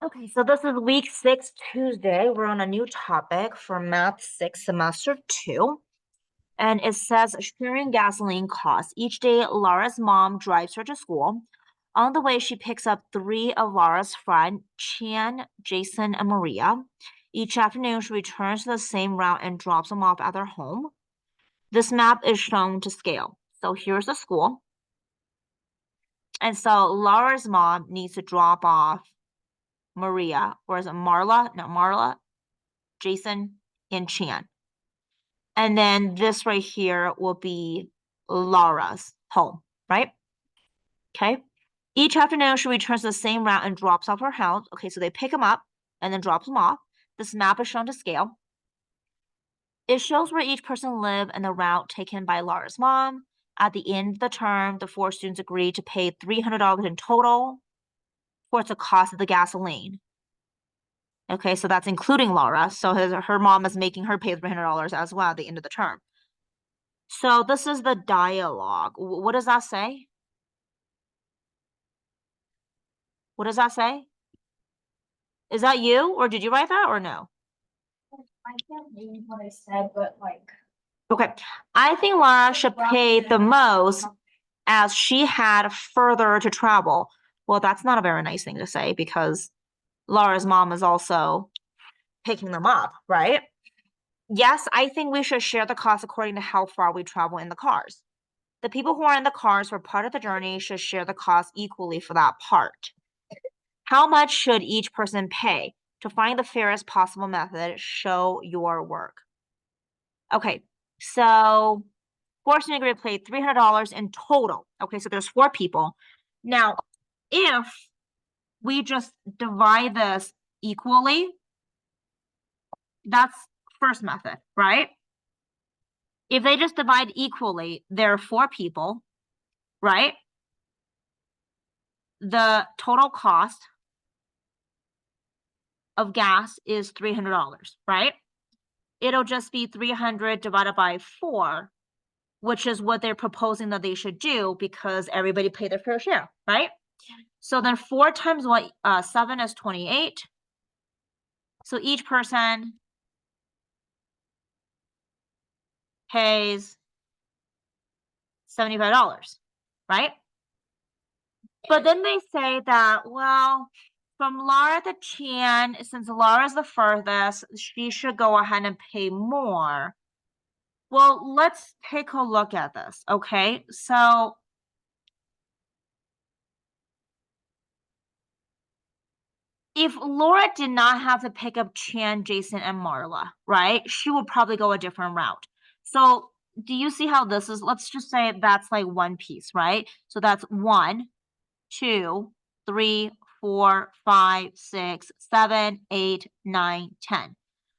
Okay, so this is week 6, Tuesday. We're on a new topic for Math 6, semester 2. And it says sharing gasoline costs. Each day, Laura's mom drives her to school. On the way, she picks up 3 of Laura's friends, Chan, Jason, and Maria. Each afternoon, she returns to the same route and drops them off at their home. This map is shown to scale. So here's the school. And so Laura's mom needs to drop off Maria, or is it Marla? No, Marla, Jason, and Chan. And then this right here will be Laura's home, right? Okay. Each afternoon, she returns to the same route and drops off her house. Okay, so they pick them up and then drops them off. This map is shown to scale. It shows where each person lived and the route taken by Laura's mom. At the end of the term, the 4 students agreed to pay $300 in total towards the cost of the gasoline. Okay, so that's including Laura. So her mom is making her pay $300 as well at the end of the term. So this is the dialogue. What does that say? What does that say? Is that you, or did you write that, or no? I can't read what I said, but like. Okay, I think Laura should pay the most as she had further to travel. Well, that's not a very nice thing to say because Laura's mom is also picking them up, right? Yes, I think we should share the cost according to how far we travel in the cars. The people who are in the cars for part of the journey should share the cost equally for that part. How much should each person pay? To find the fairest possible method, show your work. Okay, so 4 students agreed to pay $300 in total. Okay, so there's 4 people. Now, if we just divide this equally, that's first method, right? If they just divide equally, there are 4 people, right? The total cost of gas is $300, right? It'll just be 300 divided by 4, which is what they're proposing that they should do because everybody paid their fair share, right? So then 4 times what? 7 is 28. So each person pays $75, right? But then they say that, well, from Laura to Chan, since Laura's the furthest, she should go ahead and pay more. Well, let's take a look at this, okay? So if Laura did not have to pick up Chan, Jason, and Marla, right? She would probably go a different route. So do you see how this is? Let's just say that's like one piece, right? So that's 1, 2, 3, 4, 5, 6, 7, 8, 9, 10.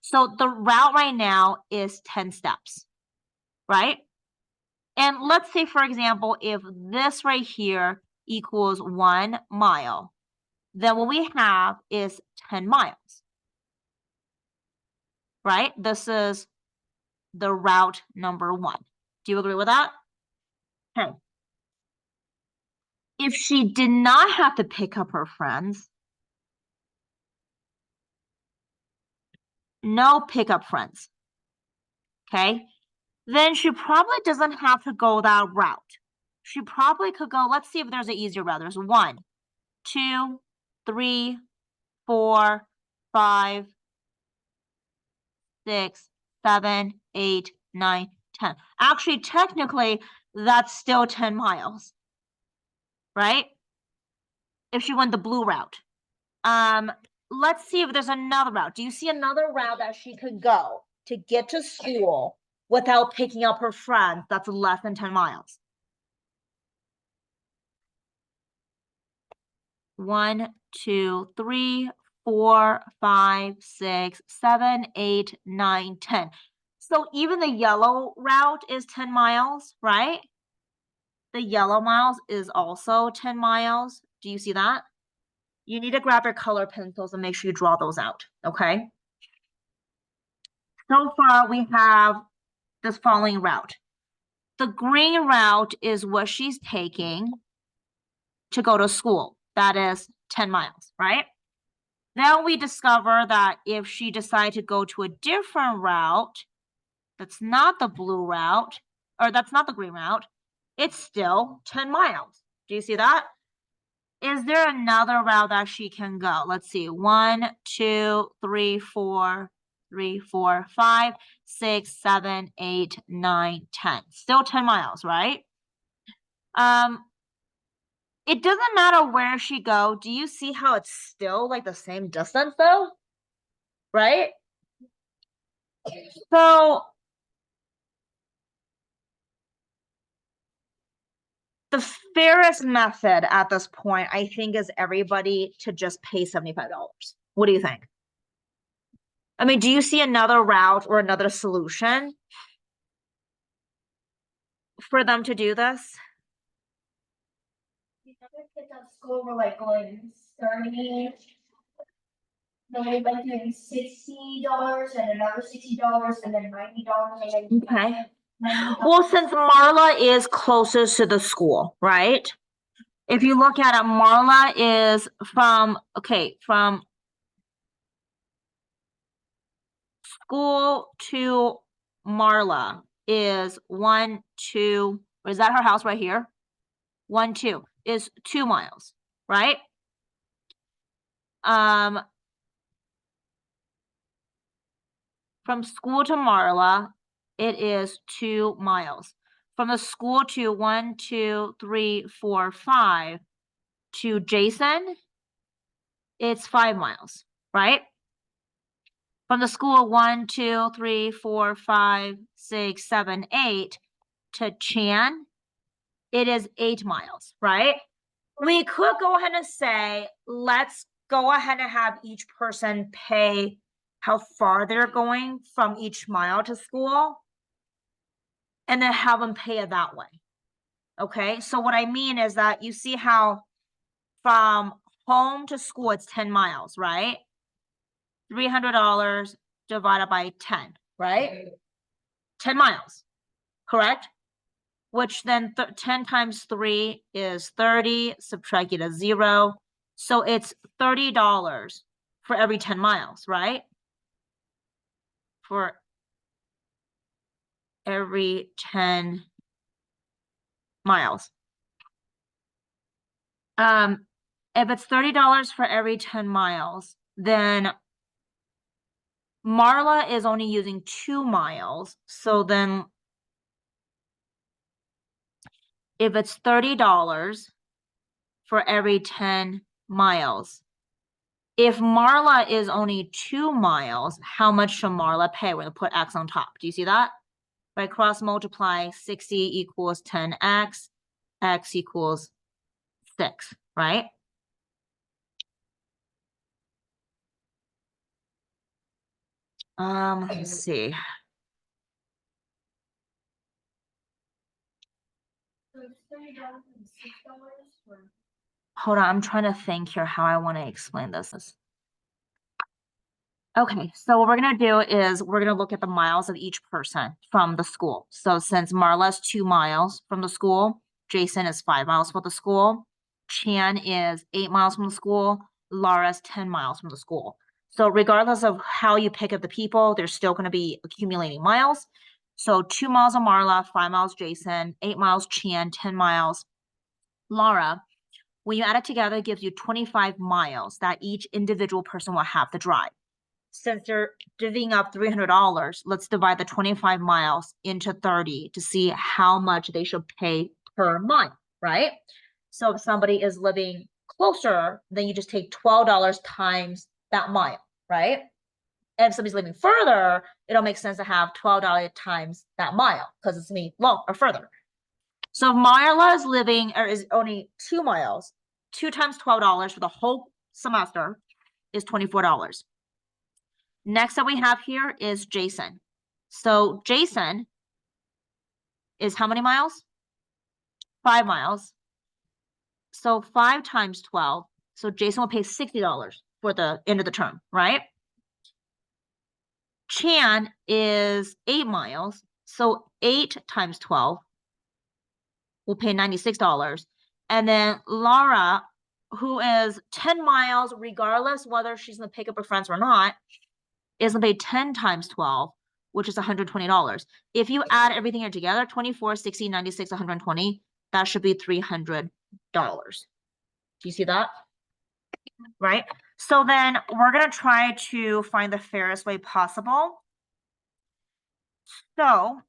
So the route right now is 10 steps, right? And let's say, for example, if this right here equals 1 mile, then what we have is 10 miles, right? This is the route number 1. Do you agree with that? Okay. If she did not have to pick up her friends, no pickup friends, okay? Then she probably doesn't have to go that route. She probably could go, let's see if there's an easier route. There's 1, 2, 3, 4, 5, 6, 7, 8, 9, 10. Actually, technically, that's still 10 miles, right? If she went the blue route. Let's see if there's another route. Do you see another route that she could go to get to school without picking up her friends that's less than 10 miles? 1, 2, 3, 4, 5, 6, 7, 8, 9, 10. So even the yellow route is 10 miles, right? The yellow miles is also 10 miles. Do you see that? You need to grab your color pencils and make sure you draw those out, okay? So far, we have this following route. The green route is what she's taking to go to school. That is 10 miles, right? Then we discover that if she decided to go to a different route, that's not the blue route, or that's not the green route, it's still 10 miles. Do you see that? Is there another route that she can go? Let's see. 1, 2, 3, 4, 3, 4, 5, 6, 7, 8, 9, 10. Still 10 miles, right? It doesn't matter where she go. Do you see how it's still like the same distance though? Right? So the fairest method at this point, I think, is everybody to just pay $75. What do you think? I mean, do you see another route or another solution for them to do this? The other kids at school were like going 30. Then we like doing $60 and another $60 and then $90 and then Okay. $90. Well, since Marla is closest to the school, right? If you look at it, Marla is from school to Marla is 1, 2, or is that her house right here? 1, 2 is 2 miles, right? From school to Marla, it is 2 miles. From the school to 1, 2, 3, 4, 5 to Jason, it's 5 miles, right? From the school 1, 2, 3, 4, 5, 6, 7, 8 to Chan, it is 8 miles, right? We could go ahead and say, let's go ahead and have each person pay how far they're going from each mile to school, and then have them pay it that way. Okay, so what I mean is that you see how from home to school, it's 10 miles, right? $300 divided by 10, right? 10 miles, correct? Which then 10 times 3 is 30, subtract it as 0. So it's $30 for every 10 miles, right? For every 10 miles. If it's $30 for every 10 miles, then Marla is only using 2 miles. So then if it's $30 for every 10 miles, if Marla is only 2 miles, how much should Marla pay? We're going to put X on top. Do you see that? By cross multiply, 60 equals 10X, X equals 6, right? Let's see. So it's $30 and $6 for. Hold on, I'm trying to think here how I want to explain this. Okay, so what we're gonna do is we're gonna look at the miles of each person from the school. So since Marla's 2 miles from the school, Jason is 5 miles from the school, Chan is 8 miles from the school, Laura's 10 miles from the school. So regardless of how you pick up the people, they're still gonna be accumulating miles. So 2 miles of Marla, 5 miles Jason, 8 miles Chan, 10 miles Laura. When you add it together, it gives you 25 miles that each individual person will have to drive. Since they're divvying up $300, let's divide the 25 miles into 30 to see how much they should pay per month, right? So if somebody is living closer, then you just take $12 times that mile, right? And if somebody's living further, it'll make sense to have $12 times that mile because it's me long or further. So if Marla is living or is only 2 miles, 2 times $12 for the whole semester is $24. Next that we have here is Jason. So Jason is how many miles? 5 miles. So 5 times 12. So Jason will pay $60 for the end of the term, right? Chan is 8 miles. So 8 times 12 will pay $96. And then Laura, who is 10 miles, regardless whether she's gonna pick up her friends or not, is gonna pay 10 times 12, which is $120. If you add everything here together, 24, 60, 96, 120, that should be $300. Do you see that? Right? So then we're gonna try to find the fairest way possible. So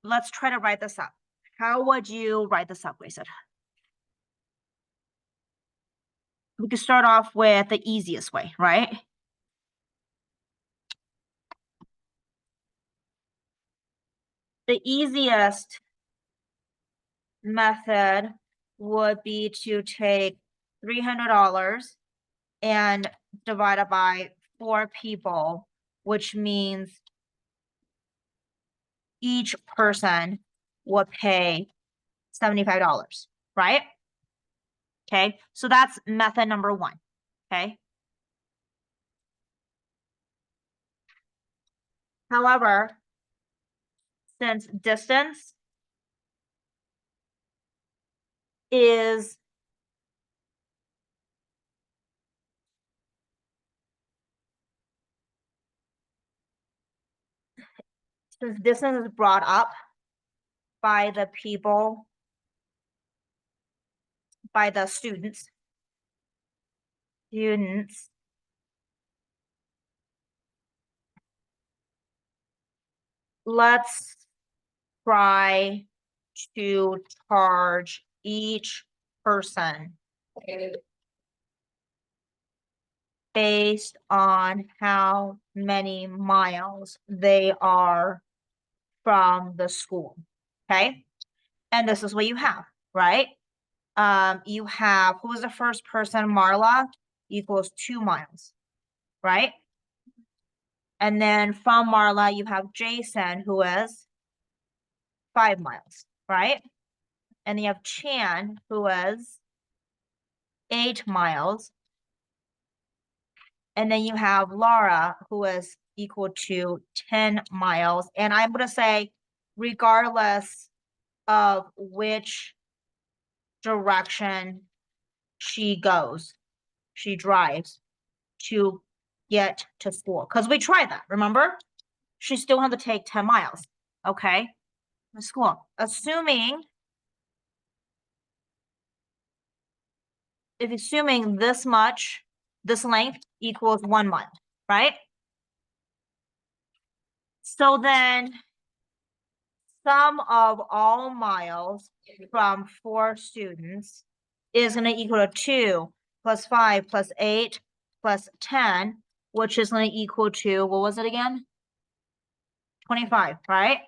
let's try to write this up. How would you write this up, Grayson? We could start off with the easiest way, right? The easiest method would be to take $300 and divide it by 4 people, which means each person would pay $75, right? Okay, so that's method number 1, okay? However, since distance is brought up by the people, by the students, let's try to charge each person based on how many miles they are from the school, okay? And this is what you have, right? You have, who was the first person? Marla equals 2 miles, right? And then from Marla, you have Jason, who is 5 miles, right? And you have Chan, who is 8 miles. And then you have Laura, who is equal to 10 miles. And I'm going to say, regardless of which direction she goes, she drives to get to school. Because we tried that, remember? She still had to take 10 miles, okay? To school. Assuming this much, this length equals 1 mile, right? So then sum of all miles from 4 students is going to equal to 2 plus 5 plus 8 plus 10, which is going to equal to, what was it again? 25, right?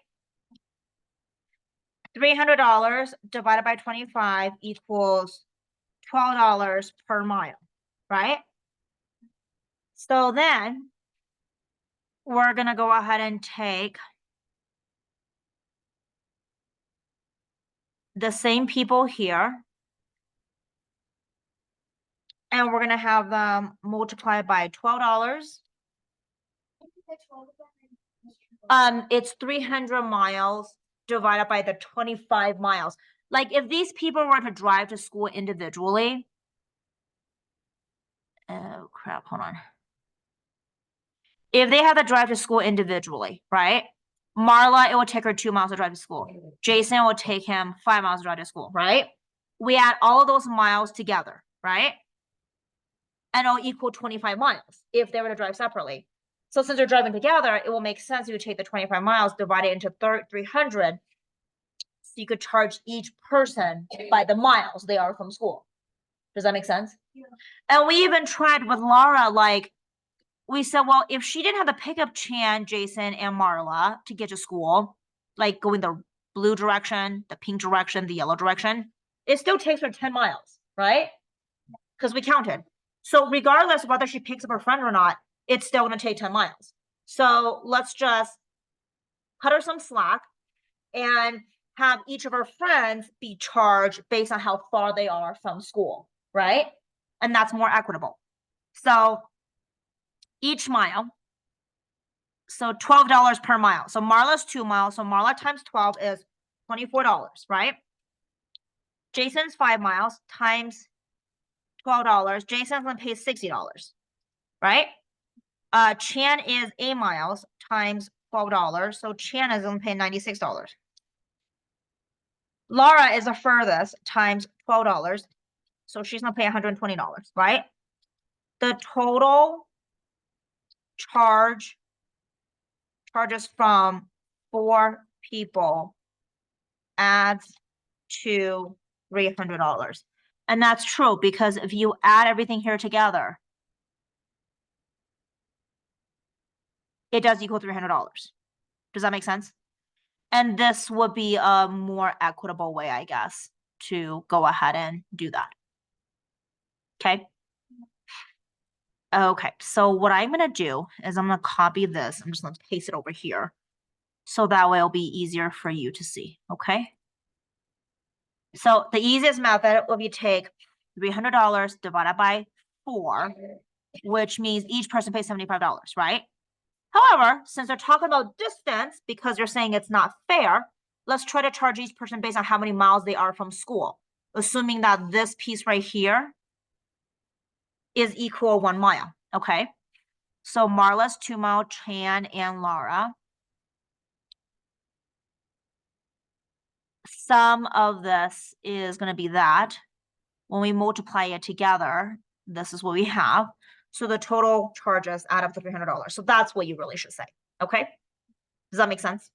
$300 divided by 25 equals $12 per mile, right? So then we're going to go ahead and take the same people here, and we're going to have them multiply by $12. It's 300 miles divided by the 25 miles. Like if these people were to drive to school individually, oh crap, hold on. If they had to drive to school individually, right? Marla, it would take her 2 miles to drive to school. Jason would take him 5 miles to drive to school, right? We add all of those miles together, right? And it'll equal 25 miles if they were to drive separately. So since they're driving together, it will make sense you would take the 25 miles, divide it into 300. So you could charge each person by the miles they are from school. Does that make sense? Yeah. And we even tried with Laura, like, we said, well, if she didn't have to pick up Chan, Jason, and Marla to get to school, like going the blue direction, the pink direction, the yellow direction, it still takes her 10 miles, right? Because we counted. So regardless of whether she picks up her friend or not, it's still going to take 10 miles. So let's just cut her some slack and have each of her friends be charged based on how far they are from school, right? And that's more equitable. So each mile, so $12 per mile. So Marla's 2 miles. So Marla times 12 is $24, right? Jason's 5 miles times $12. Jason's gonna pay $60, right? Chan is 8 miles times $12, so Chan is gonna pay $96. Laura is the furthest times $12, so she's gonna pay $120, right? The total charges from 4 people adds to $300. And that's true because if you add everything here together, it does equal $300. Does that make sense? And this would be a more equitable way, I guess, to go ahead and do that. Okay. Okay, so what I'm gonna do is I'm gonna copy this. I'm just gonna paste it over here. So that way it'll be easier for you to see, okay? So the easiest method will be take $300 divided by 4, which means each person pays $75, right? However, since they're talking about distance, because they're saying it's not fair, let's try to charge each person based on how many miles they are from school, assuming that this piece right here is equal 1 mile, okay? So Marla's 2 mile, Chan and Laura. Sum of this is going to be that. When we multiply it together, this is what we have. So the total charges add up to $300. So that's what you really should say, okay? Does that make sense?